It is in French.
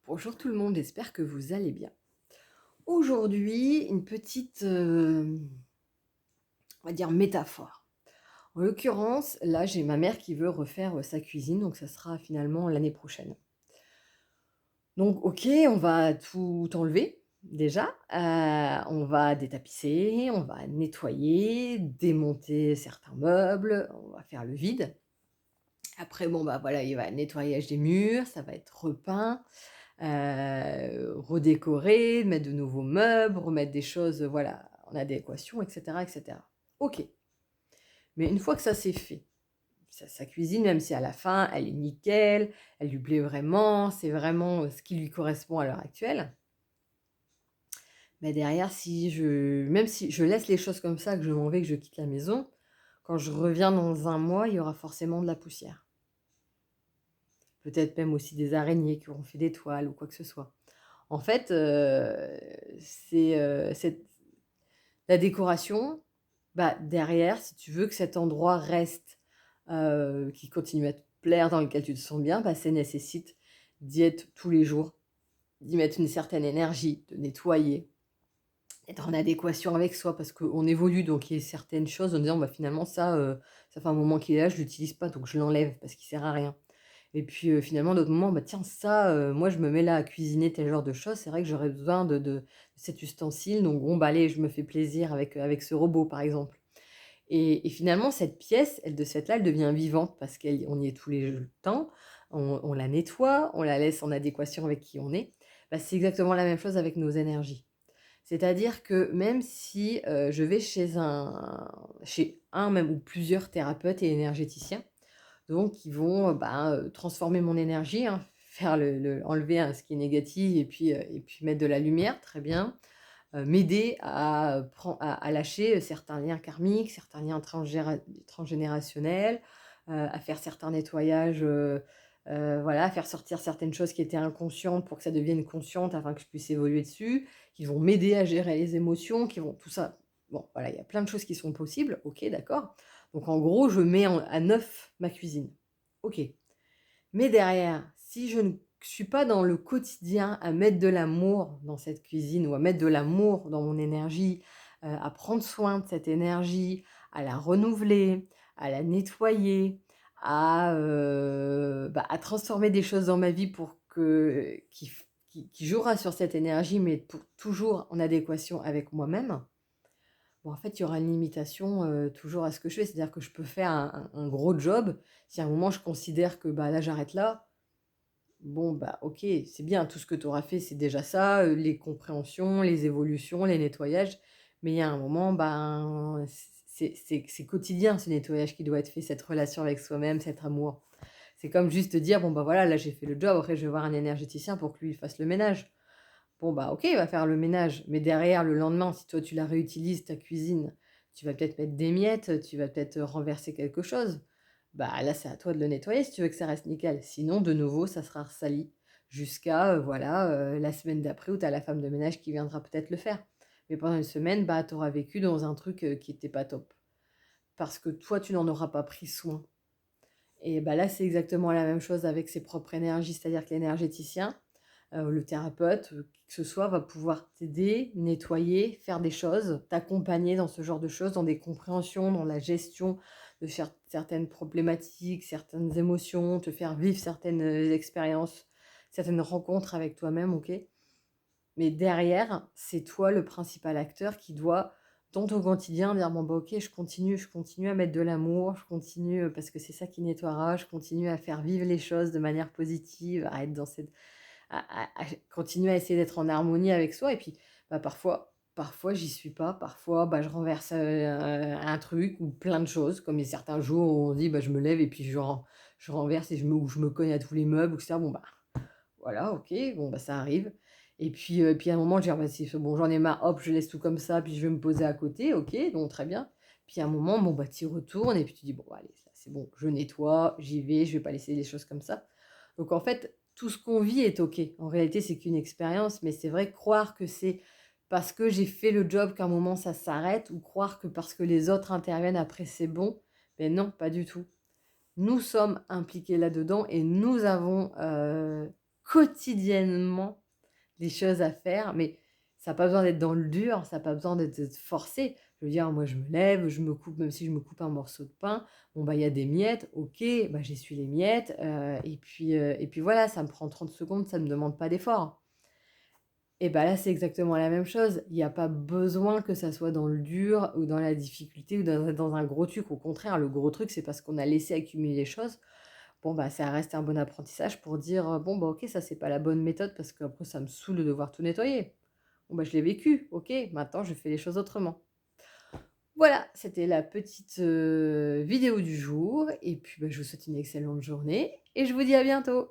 Bonjour tout le monde, j'espère que vous allez bien. Aujourd'hui, une petite, on va dire métaphore. En l'occurrence, là, j'ai ma mère qui veut refaire, sa cuisine, donc ça sera finalement l'année prochaine. Donc OK, on va tout enlever déjà, on va détapisser, on va nettoyer, démonter certains meubles, on va faire le vide. Après bon, bah, voilà, il va nettoyage des murs, ça va être repeint. Redécorer, mettre de nouveaux meubles, remettre des choses, voilà, en adéquation et cetera et cetera. OK, mais une fois que ça c'est fait, sa cuisine, même si à la fin elle est nickel, elle lui plaît vraiment, c'est vraiment, ce qui lui correspond à l'heure actuelle, mais derrière si je même si je laisse les choses comme ça, que je m'en vais, que je quitte la maison, quand je reviens dans un mois, il y aura forcément de la poussière. Peut-être même aussi des araignées qui auront fait des toiles ou quoi que ce soit. En fait, cette la décoration, bah, derrière, si tu veux que cet endroit reste, qu'il continue à te plaire, dans lequel tu te sens bien, bah, ça nécessite d'y être tous les jours, d'y mettre une certaine énergie, de nettoyer, d'être en adéquation avec soi parce qu'on évolue, donc il y a certaines choses en disant: «Bah, finalement ça, ça fait un moment qu'il est là, je l'utilise pas, donc je l'enlève parce qu'il sert à rien». Et puis, finalement, d'autres moments, bah, tiens ça, moi je me mets là à cuisiner tel genre de choses, c'est vrai que j'aurais besoin de cet ustensile, donc bon, bah, allez, je me fais plaisir avec ce robot, par exemple. Et finalement, cette pièce, elle de ce fait-là, elle devient vivante parce qu'on y est tous les le temps, on la nettoie, on la laisse en adéquation avec qui on est. Bah, c'est exactement la même chose avec nos énergies. C'est-à-dire que même si, je vais chez un même ou plusieurs thérapeutes et énergéticiens, donc qui vont, transformer mon énergie, hein, faire le enlever, ce qui est négatif et puis mettre de la lumière, très bien. M'aider à lâcher, certains liens karmiques, certains liens transgénérationnels, à faire certains nettoyages, voilà, à faire sortir certaines choses qui étaient inconscientes pour que ça devienne consciente afin que je puisse évoluer dessus, qui vont m'aider à gérer les émotions, qui vont tout ça. Bon, voilà, il y a plein de choses qui sont possibles, OK, d'accord. Donc en gros, je mets à neuf ma cuisine. OK. Mais derrière, si je ne suis pas dans le quotidien à mettre de l'amour dans cette cuisine ou à mettre de l'amour dans mon énergie, à prendre soin de cette énergie, à la renouveler, à la nettoyer, à transformer des choses dans ma vie pour que qui jouera sur cette énergie, mais pour toujours en adéquation avec moi-même. Bon, en fait, il y aura une limitation, toujours à ce que je fais. C'est-à-dire que je peux faire un gros job. Si à un moment je considère que, bah, là, j'arrête là, bon, bah, OK, c'est bien, tout ce que tu auras fait, c'est déjà ça, les compréhensions, les évolutions, les nettoyages. Mais il y a un moment, ben, c'est quotidien ce nettoyage qui doit être fait, cette relation avec soi-même, cet amour. C'est comme juste dire: «Bon, bah, voilà, là, j'ai fait le job, après je vais voir un énergéticien pour que lui, il fasse le ménage». Bon, bah, OK, il va faire le ménage, mais derrière, le lendemain, si toi, tu la réutilises, ta cuisine, tu vas peut-être mettre des miettes, tu vas peut-être, renverser quelque chose. Bah, là, c'est à toi de le nettoyer si tu veux que ça reste nickel. Sinon, de nouveau, ça sera ressali jusqu'à, voilà, la semaine d'après où tu as la femme de ménage qui viendra peut-être le faire. Mais pendant une semaine, bah, tu auras vécu dans un truc, qui était pas top. Parce que toi, tu n'en auras pas pris soin. Et bah, là, c'est exactement la même chose avec ses propres énergies. C'est-à-dire que l'énergéticien, le thérapeute, qui que ce soit, va pouvoir t'aider, nettoyer, faire des choses, t'accompagner dans ce genre de choses, dans des compréhensions, dans la gestion de certaines problématiques, certaines émotions, te faire vivre certaines, expériences, certaines rencontres avec toi-même, OK? Mais derrière, c'est toi le principal acteur qui doit, dans ton quotidien, dire: «Bon, bah, OK, je continue à mettre de l'amour, je continue, parce que c'est ça qui nettoiera, je continue à faire vivre les choses de manière positive, à être dans cette à continuer à essayer d'être en harmonie avec soi». Et puis, bah, parfois j'y suis pas, parfois, bah, je renverse, un truc ou plein de choses, comme il y a certains jours où on dit, bah, je me lève et puis je renverse et je me cogne à tous les meubles ou et cetera. Bon, bah, voilà, OK, bon, bah, ça arrive. Et puis à un moment, je dis: «Ah bah, c'est bon, j'en ai marre, hop, je laisse tout comme ça, puis je vais me poser à côté». OK, donc très bien. Puis à un moment, bon, bah, tu y retournes et puis tu dis: «Bon, allez, ça c'est bon, je nettoie, j'y vais, je vais pas laisser les choses comme ça». Donc en fait, tout ce qu'on vit est OK. En réalité, c'est qu'une expérience, mais c'est vrai, croire que c'est parce que j'ai fait le job qu'à un moment ça s'arrête, ou croire que parce que les autres interviennent après c'est bon, mais non, pas du tout. Nous sommes impliqués là-dedans et nous avons, quotidiennement des choses à faire, mais ça a pas besoin d'être dans le dur, ça a pas besoin d'être forcé. Je veux dire, moi, je me lève, je me coupe, même si je me coupe un morceau de pain, bon, bah, il y a des miettes, OK, bah, j'essuie les miettes, et puis voilà, ça me prend 30 secondes, ça ne me demande pas d'effort. Et bah, là, c'est exactement la même chose. Il y a pas besoin que ça soit dans le dur ou dans la difficulté ou dans un gros truc. Au contraire, le gros truc, c'est parce qu'on a laissé accumuler les choses. Bon, bah, ça reste un bon apprentissage pour dire, «Bon, bah, OK, ça, c'est pas la bonne méthode parce qu'après ça me saoule de devoir tout nettoyer. Bon, bah, je l'ai vécu, OK, maintenant je fais les choses autrement». Voilà, c'était la petite, vidéo du jour et puis, bah, je vous souhaite une excellente journée et je vous dis à bientôt.